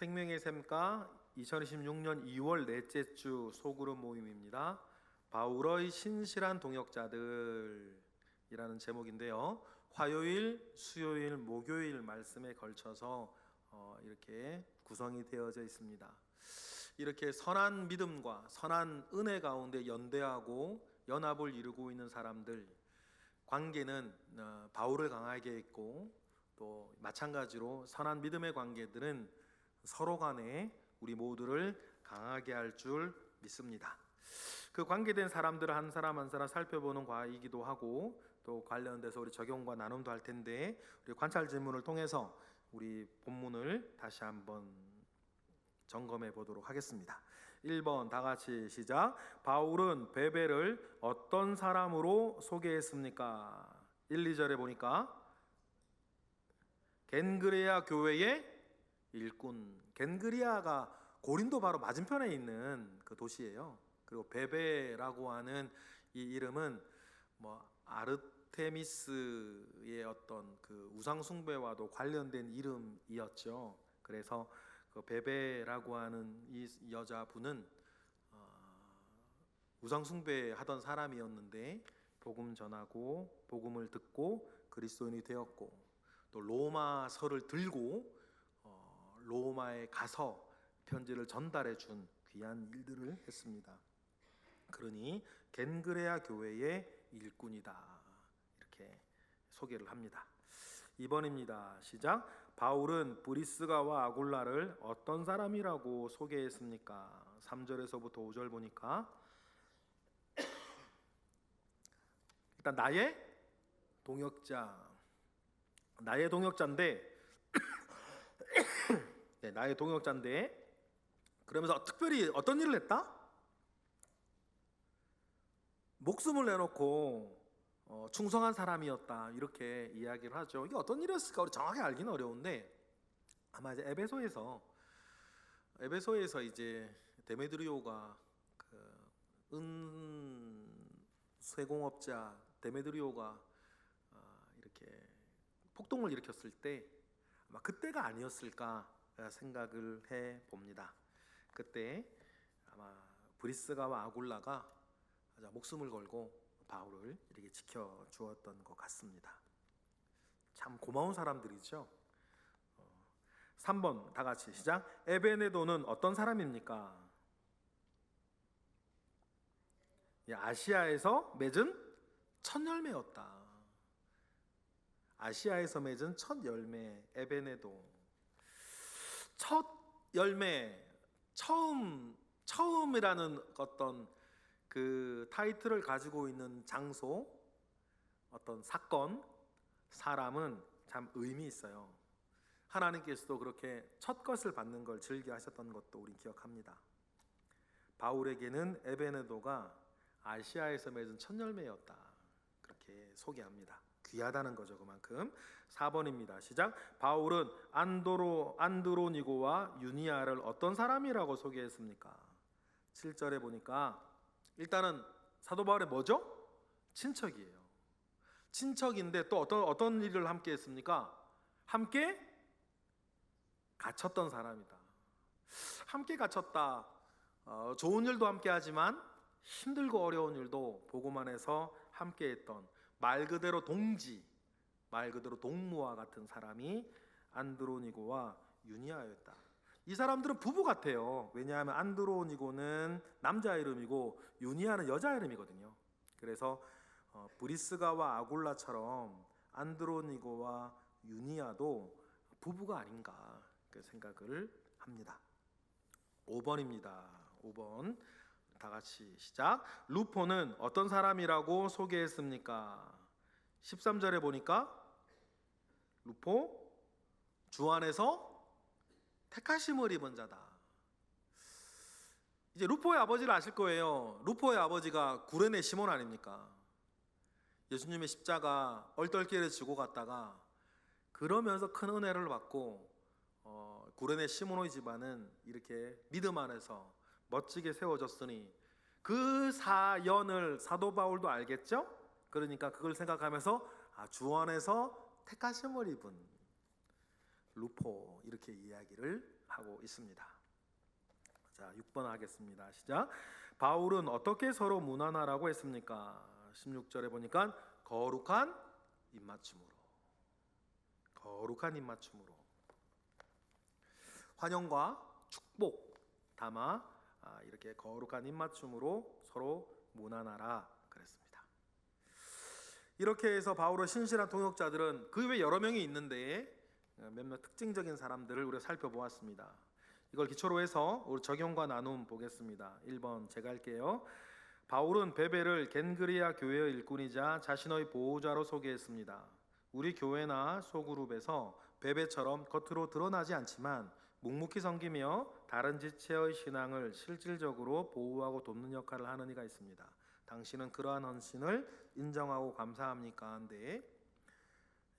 생명의 샘가 2026년 2월 넷째 주 소그룹 모임입니다. 바울의 신실한 동역자들이라는 제목인데요. 화요일, 수요일, 목요일 말씀에 걸쳐서 이렇게 구성이 되어져 있습니다. 이렇게 선한 믿음과 선한 은혜 가운데 연대하고 연합을 이루고 있는 사람들, 관계는 바울을 강하게 했고, 또 마찬가지로 선한 믿음의 관계들은 서로 간에 우리 모두를 강하게 할 줄 믿습니다. 그 관계된 사람들을 한 사람 한 사람 살펴보는 과이기도 하고, 또 관련돼서 우리 적용과 나눔도 할 텐데, 우리 관찰 질문을 통해서 우리 본문을 다시 한번 점검해 보도록 하겠습니다. 1번 다 같이 시작. 바울은 베베를 어떤 사람으로 소개했습니까? 1, 2절에 보니까 겐그레아 교회의 일꾼. 겐그리아가 고린도 바로 맞은편에 있는 그 도시예요. 그리고 베베라고 하는 이 이름은 아르테미스의 어떤 그 우상 숭배와도 관련된 이름이었죠. 그래서 그 베베라고 하는 이 여자분은 우상 숭배하던 사람이었는데 복음 전하고 복음을 듣고 그리스도인이 되었고, 또 로마서를 들고 로마에 가서 편지를 전달해 준 귀한 일들을 했습니다. 그러니 겐그레아 교회의 일꾼이다, 이렇게 소개를 합니다. 2번입니다. 시작. 바울은 브리스가와 아굴라를 어떤 사람이라고 소개했습니까? 3절에서부터 5절 보니까 일단 나의 동역자인데 네, 나의 동역자인데 그러면서 특별히 어떤 일을 했다? 목숨을 내놓고 충성한 사람이었다, 이렇게 이야기를 하죠. 이게 어떤 일이었을까 우리 정확히 알기는 어려운데, 아마 이제 에베소에서 이제 데메드리오가 은쇠공업자 데메드리오가 이렇게 폭동을 일으켰을 때 아마 그때가 아니었을까 생각을 해 봅니다. 그때 아마 브리스가와 아굴라가 목숨을 걸고 바울을 이렇게 지켜 주었던 것 같습니다. 참 고마운 사람들이죠. 3번 다 같이 시작. 에베네도는 어떤 사람입니까? 아시아에서 맺은 첫 열매였다. 아시아에서 맺은 첫 열매, 에베네도. 첫 열매, 처음이라는 어떤 그 타이틀을 가지고 있는 장소, 어떤 사건, 사람은 참 의미 있어요. 하나님께서도 그렇게 첫 것을 받는 걸 즐겨하셨던 것도 우린 기억합니다. 바울에게는 에베네도가 아시아에서 맺은 첫 열매였다, 그렇게 소개합니다. 귀하다는 거죠, 그만큼. 4번입니다. 시작. 바울은 안드로니고와 유니아를 어떤 사람이라고 소개했습니까? 7절에 보니까 일단은 사도 바울의 뭐죠? 친척이에요. 친척인데 또 어떤 일을 함께 했습니까? 함께 갇혔던 사람이다. 함께 갇혔다. 좋은 일도 함께 하지만 힘들고 어려운 일도 복음 안에서 함께 했던, 말 그대로 동지, 말 그대로 동무와 같은 사람이 안드로니고와 유니아였다. 이 사람들은 부부 같아요. 왜냐하면 안드로니고는 남자 이름이고 유니아는 여자 이름이거든요. 그래서 브리스가와 아굴라처럼 안드로니고와 유니아도 부부가 아닌가 생각을 합니다. 5번입니다. 5번 다 같이 시작. 루포는 어떤 사람이라고 소개했습니까? 13절에 보니까 루포, 주 안에서 택하심을 입은 자다. 이제 루포의 아버지를 아실 거예요. 루포의 아버지가 구레네 시몬 아닙니까? 예수님의 십자가 얼떨결에 지고 갔다가 그러면서 큰 은혜를 받고 구레네 시몬의 집안은 이렇게 믿음 안에서 멋지게 세워졌으니 그 사연을 사도 바울도 알겠죠? 그러니까 그걸 생각하면서 주 안에서 택하심을 입은 루포, 이렇게 이야기를 하고 있습니다. 자, 6번 하겠습니다. 시작. 바울은 어떻게 서로 무난하라고 했습니까? 16절에 보니까 거룩한 입맞춤으로. 거룩한 입맞춤으로. 환영과 축복 담아 이렇게 거룩한 입맞춤으로 서로 무난하라 그랬습니다. 이렇게 해서 바울의 신실한 동역자들은 그 외에 여러 명이 있는데 몇몇 특징적인 사람들을 우리가 살펴보았습니다. 이걸 기초로 해서 우리 적용과 나눔 보겠습니다. 1번 제가 할게요. 바울은 베베를 겐그리아 교회의 일꾼이자 자신의 보호자로 소개했습니다. 우리 교회나 소그룹에서 베베처럼 겉으로 드러나지 않지만 묵묵히 섬기며 다른 지체의 신앙을 실질적으로 보호하고 돕는 역할을 하는 이가 있습니다. 당신은 그러한 헌신을 인정하고 감사합니까? 한데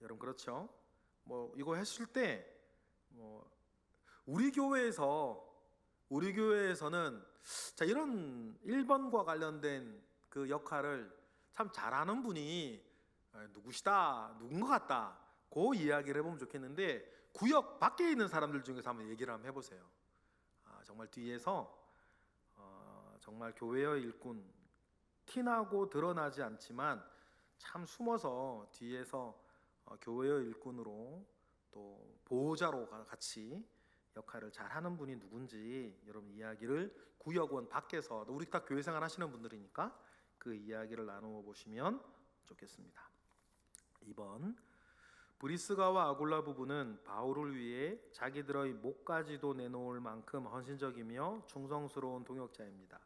여러분 그렇죠? 이거 했을 때 우리 교회에서는 자 이런 1번과 관련된 그 역할을 참 잘하는 분이 누군 것 같다. 그 이야기를 해보면 좋겠는데 구역 밖에 있는 사람들 중에서 한번 얘기를 한번 해보세요. 정말 뒤에서 정말 교회의 일꾼 티나고 드러나지 않지만 참 숨어서 뒤에서 교회의 일꾼으로 또 보호자로 같이 역할을 잘하는 분이 누군지 여러분 이야기를 구역원 밖에서 우리 다 교회 생활 하시는 분들이니까 그 이야기를 나누어 보시면 좋겠습니다. 2번 브리스가와 아굴라 부부는 바울을 위해 자기들의 목까지도 내놓을 만큼 헌신적이며 충성스러운 동역자입니다.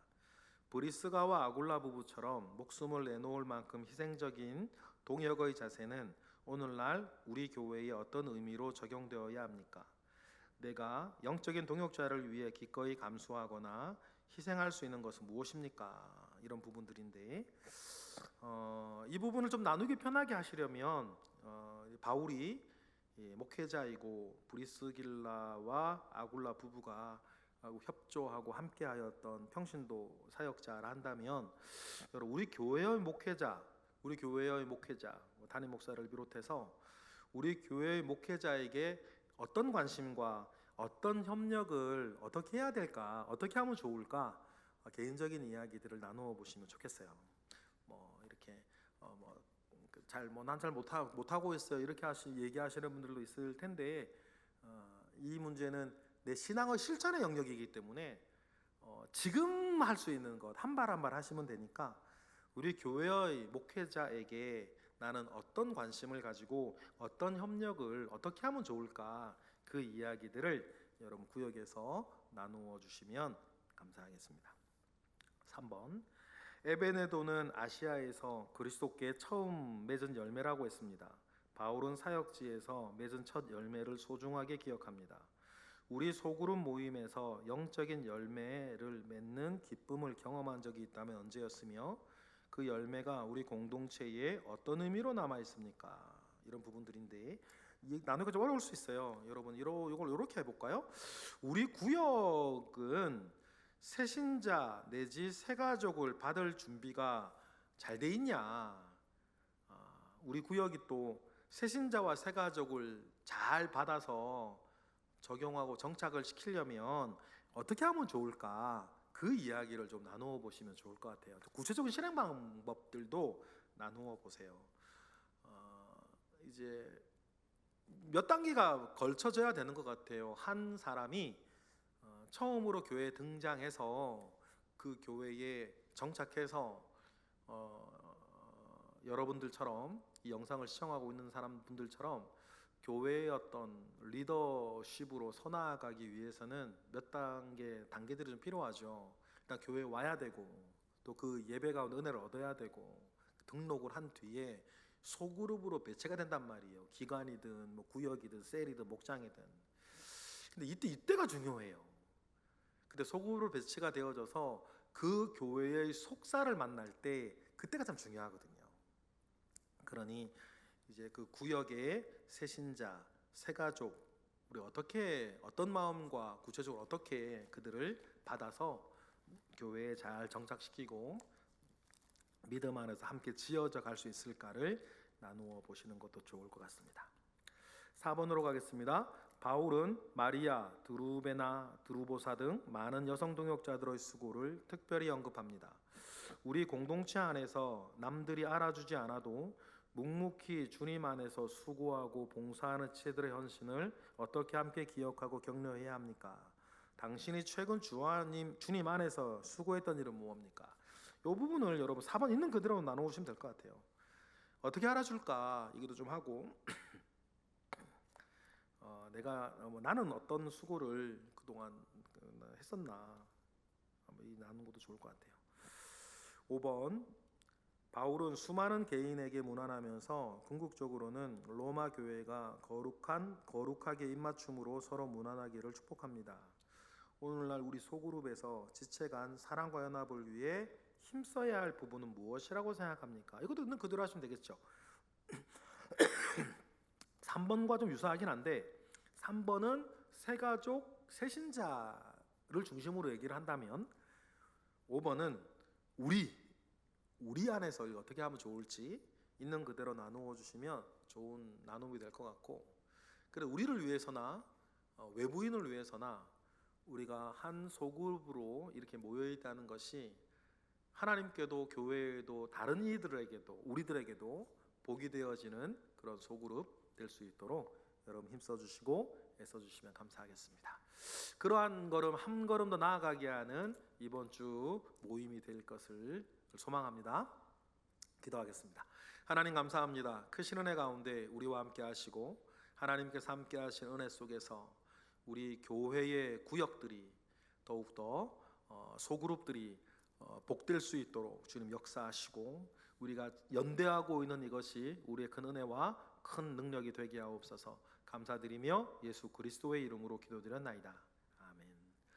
브리스가와 아굴라 부부처럼 목숨을 내놓을 만큼 희생적인 동역의 자세는 오늘날 우리 교회에 어떤 의미로 적용되어야 합니까? 내가 영적인 동역자를 위해 기꺼이 감수하거나 희생할 수 있는 것은 무엇입니까? 이런 부분들인데 이 부분을 좀 나누기 편하게 하시려면 바울이 목회자이고 브리스길라와 아굴라 부부가 협조하고 함께하였던 평신도 사역자라 한다면 여러분 우리 교회의 목회자 담임 목사를 비롯해서 우리 교회의 목회자에게 어떤 관심과 어떤 협력을 어떻게 해야 될까, 어떻게 하면 좋을까 개인적인 이야기들을 나누어 보시면 좋겠어요. 이렇게 난 잘 못하고 있어요 이렇게 얘기하시는 분들도 있을 텐데 이 문제는 내 신앙의 실천의 영역이기 때문에 지금 할 수 있는 것 한 발 한 발 하시면 되니까 우리 교회의 목회자에게 나는 어떤 관심을 가지고 어떤 협력을 어떻게 하면 좋을까 그 이야기들을 여러분 구역에서 나누어 주시면 감사하겠습니다. 3번 에베네도는 아시아에서 그리스도께 처음 맺은 열매라고 했습니다. 바울은 사역지에서 맺은 첫 열매를 소중하게 기억합니다. 우리 소그룹 모임에서 영적인 열매를 맺는 기쁨을 경험한 적이 있다면 언제였으며 그 열매가 우리 공동체에 어떤 의미로 남아 있습니까? 이런 부분들인데 나누기가 좀 어려울 수 있어요. 여러분 이걸 이렇게 해볼까요? 우리 구역은 새신자 내지 새가족을 받을 준비가 잘 돼 있냐? 우리 구역이 또 새신자와 새가족을 잘 받아서 적용하고 정착을 시키려면 어떻게 하면 좋을까? 그 이야기를 좀 나누어 보시면 좋을 것 같아요. 구체적인 실행 방법들도 나누어 보세요. 이제 몇 단계가 걸쳐져야 되는 것 같아요. 한 사람이 처음으로 교회에 등장해서 그 교회에 정착해서 여러분들처럼 이 영상을 시청하고 있는 사람분들처럼 교회의 어떤 리더십으로 서나아가기 위해서는 몇 단계들이 좀 필요하죠. 일단 교회에 와야 되고 또 그 예배 가운데 은혜를 얻어야 되고 등록을 한 뒤에 소그룹으로 배치가 된단 말이에요. 기관이든 구역이든 셀이든 목장이든. 근데 이때가 중요해요. 근데 소그룹으로 배치가 되어져서 그 교회의 속사를 만날 때 그때가 참 중요하거든요. 그러니 이제 그 구역의 새신자, 새가족 우리 어떤 마음과 구체적으로 어떻게 그들을 받아서 교회에 잘 정착시키고 믿음 안에서 함께 지어져 갈 수 있을까를 나누어 보시는 것도 좋을 것 같습니다. 4번으로 가겠습니다. 바울은 마리아, 드루베나, 드루보사 등 많은 여성 동역자들의 수고를 특별히 언급합니다. 우리 공동체 안에서 남들이 알아주지 않아도 묵묵히 주님 안에서 수고하고 봉사하는 지체들의 헌신을 어떻게 함께 기억하고 격려해야 합니까? 당신이 최근 주님 안에서 수고했던 일은 무엇입니까? 이 부분을 여러분 4번 있는 그대로 나눠오시면 될 것 같아요. 어떻게 알아줄까? 이것도 좀 하고 나는 어떤 수고를 그동안 했었나 나누는 것도 좋을 것 같아요. 5번 바울은 수많은 개인에게 문안하면서 궁극적으로는 로마 교회가 거룩하게 입맞춤으로 서로 문안하기를 축복합니다. 오늘날 우리 소그룹에서 지체 간 사랑과 연합을 위해 힘써야 할 부분은 무엇이라고 생각합니까? 이것도 있는 그대로 하시면 되겠죠. 3번과 좀 유사하긴 한데 3번은 새가족, 새신자를 중심으로 얘기를 한다면 5번은 우리 안에서 어떻게 하면 좋을지 있는 그대로 나누어 주시면 좋은 나눔이 될 것 같고, 그래 우리를 위해서나 외부인을 위해서나 우리가 한 소그룹으로 이렇게 모여 있다는 것이 하나님께도 교회에도 다른 이들에게도 우리들에게도 복이 되어지는 그런 소그룹 될 수 있도록 여러분 힘써 주시고 애써 주시면 감사하겠습니다. 그러한 걸음 한 걸음 더 나아가게 하는 이번 주 모임이 될 것을 소망합니다. 기도하겠습니다. 하나님 감사합니다. 크신 은혜 가운데 우리와 함께 하시고 하나님께서 함께 하신 은혜 속에서 우리 교회의 구역들이 더욱더 소그룹들이 복될 수 있도록 주님 역사하시고 우리가 연대하고 있는 이것이 우리의 큰 은혜와 큰 능력이 되게 하옵소서. 감사드리며 예수 그리스도의 이름으로 기도드렸나이다.